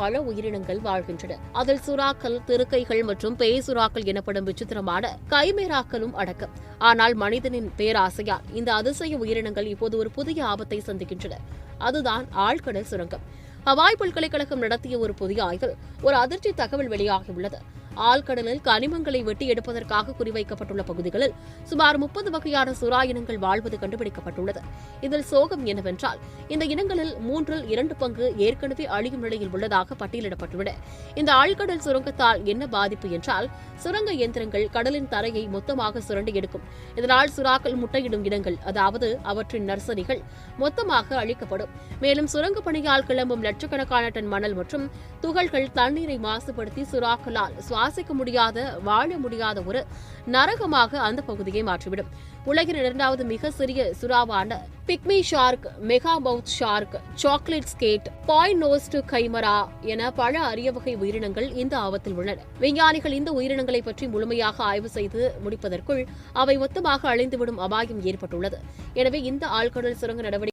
பல உயிரினங்கள் வாழ்கின்றன. அதில் சுறாக்கள், திருக்கைகள் மற்றும் பேசுறாக்கள் எனப்படும் விசித்திரமான கைமேராக்களும் அடக்கம். ஆனால் மனிதனின் பேராசையால் இந்த அதிசய உயிரினங்கள் இப்போது ஒரு புதிய ஆபத்தை சந்திக்கின்றன. அதுதான் ஆழ்கடல் சுரங்கம். ஹவாய் பல்கலைக்கழகம் நடத்திய ஒரு புதிய ஆய்வில் ஒரு அதிர்ச்சி தகவல் வெளியாகியுள்ளது. ஆழ்கடலில் கனிமங்களை வெட்டி எடுப்பதற்காக குறிவைக்கப்பட்டுள்ள பகுதிகளில் சுமார் 30 வகையான சுறா இனங்கள் வாழ்வது கண்டுபிடிக்கப்பட்டுள்ளது. இதில் சோகம் என்னவென்றால், இந்த இனங்களில் 2 பங்கு ஏற்கனவே அழியும் நிலையில் உள்ளதாக பட்டியலிடப்பட்டுள்ளன. இந்த ஆழ்கடல் சுரங்கத்தால் என்ன பாதிப்பு என்றால், சுரங்க இயந்திரங்கள் கடலின் தரையை மொத்தமாக சுரண்டி எடுக்கும். இதனால் சுறாக்கள் முட்டையிடும் இடங்கள், அதாவது அவற்றின் நர்சரிகள், மொத்தமாக அழிக்கப்படும். மேலும் சுரங்க பணியால் கிளம்பும் லட்சக்கணக்கான டன் மணல் மற்றும் துகள்கள் தண்ணீரை மாசுபடுத்தி சுறாக்களால் சுவாசிக்க முடியாத, வாழ முடியாத ஒரு நரகமாக அந்த பகுதியை மாற்றிவிடும். உலகின் 2வது மிக சிறிய சுறாவான pygmy shark, megamouth shark, chocolate skate, point nosed chimaera என பல அரிய வகை உயிரினங்கள் இந்த ஆபத்தில் உள்ளன. விஞ்ஞானிகள் இந்த உயிரினங்களை பற்றி முழுமையாக ஆய்வு செய்து முடிப்பதற்குள் அவை மொத்தமாக அழிந்துவிடும் அபாயம் ஏற்பட்டுள்ளது. எனவே இந்த ஆழ்கடல் சுரங்க நடவடிக்கை